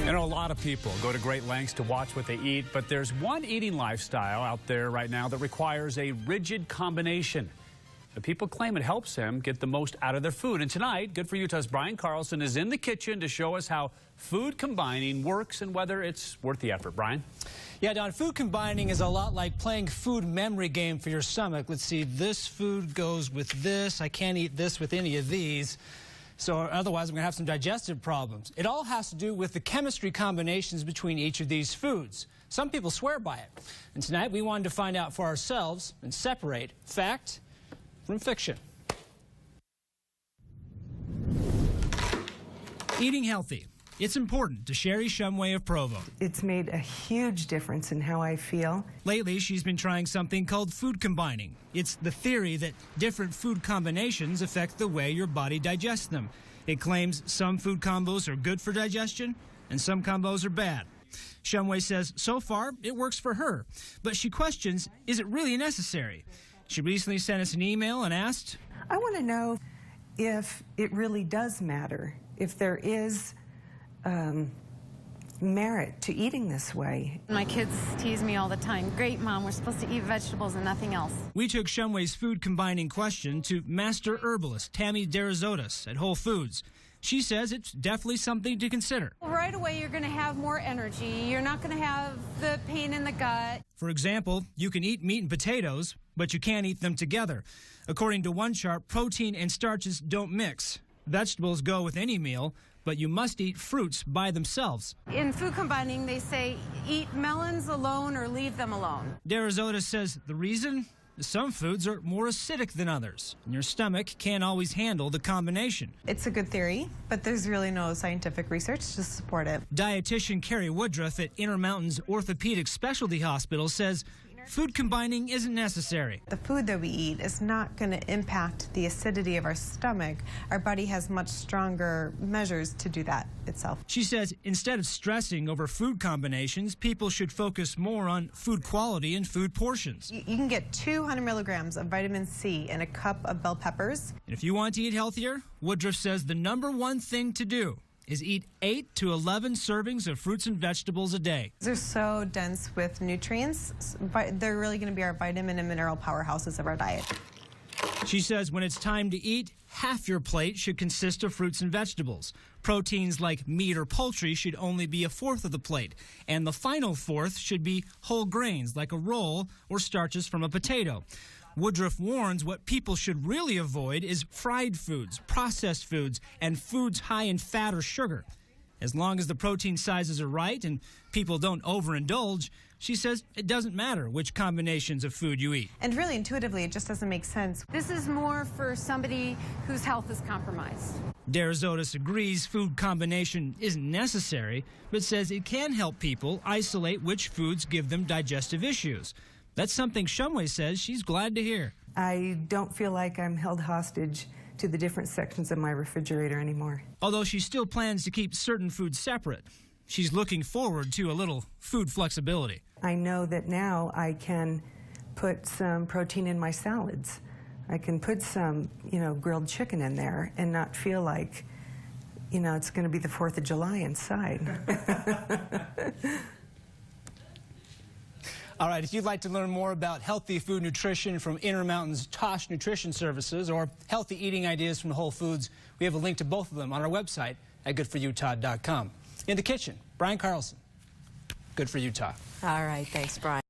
You know, a lot of people go to great lengths to watch what they eat, but there's one eating lifestyle out there right now that requires a rigid combination. The people claim it helps them get the most out of their food. And tonight, Good for Utah's Brian Carlson is in the kitchen to show us how food combining works and whether it's worth the effort. Brian? Yeah, Don, food combining is a lot like playing food memory game for your stomach. Let's see, this food goes with this. I can't eat this with any of these. So otherwise, I'm going to have some digestive problems. It all has to do with the chemistry combinations between each of these foods. Some people swear by it. And tonight, we wanted to find out for ourselves and separate fact from fiction. Eating healthy. It's important to Sherry Shumway of Provo. It's made a huge difference in how I feel. Lately, she's been trying something called food combining. It's the theory that different food combinations affect the way your body digests them. It claims some food combos are good for digestion and some combos are bad. Shumway says so far it works for her, but she questions, is it really necessary? She recently sent us an email and asked, I want to know if it really does matter, if there is merit to eating this way. My kids tease me all the time. Great, Mom, we're supposed to eat vegetables and nothing else. We took Shumway's food combining question to master herbalist Tammy Derizotis at Whole Foods. She says it's definitely something to consider. Right away, you're going to have more energy. You're not going to have the pain in the gut. For example, you can eat meat and potatoes, but you can't eat them together. According to one chart, protein and starches don't mix. Vegetables go with any meal, but you must eat fruits by themselves. In food combining, they say eat melons alone or leave them alone. Derizotis says the reason? Some foods are more acidic than others, and your stomach can't always handle the combination. It's a good theory, but there's really no scientific research to support it. Dietitian Kary Woodruff at Intermountain's Orthopedic Specialty Hospital says food combining isn't necessary. The food that we eat is not going to impact the acidity of our stomach. Our body has much stronger measures to do that itself. She says instead of stressing over food combinations, people should focus more on food quality and food portions. You can get 200 milligrams of vitamin C in a cup of bell peppers. And if you want to eat healthier, Woodruff says the #1 thing to do is eat 8 to 11 servings of fruits and vegetables a day. They're so dense with nutrients. They're really going to be our vitamin and mineral powerhouses of our diet. She says when it's time to eat, half your plate should consist of fruits and vegetables. Proteins like meat or poultry should only be 1/4 of the plate. And the final 1/4 should be whole grains like a roll or starches from a potato. Woodruff warns what people should really avoid is fried foods, processed foods, and foods high in fat or sugar. As long as the protein sizes are right and people don't overindulge, she says it doesn't matter which combinations of food you eat. And really, intuitively, it just doesn't make sense. This is more for somebody whose health is compromised. Derizotis agrees food combination isn't necessary, but says it can help people isolate which foods give them digestive issues. That's something Shumway says she's glad to hear. I don't feel like I'm held hostage to the different sections of my refrigerator anymore. Although she still plans to keep certain foods separate, she's looking forward to a little food flexibility. I know that now I can put some protein in my salads. I can put some, grilled chicken in there and not feel like, it's going to be the 4th of July inside. All right, if you'd like to learn more about healthy food nutrition from Intermountain's TOSH Nutrition Services or healthy eating ideas from Whole Foods, we have a link to both of them on our website at goodforutah.com. In the kitchen, Brian Carlson, Good for Utah. All right, thanks, Brian.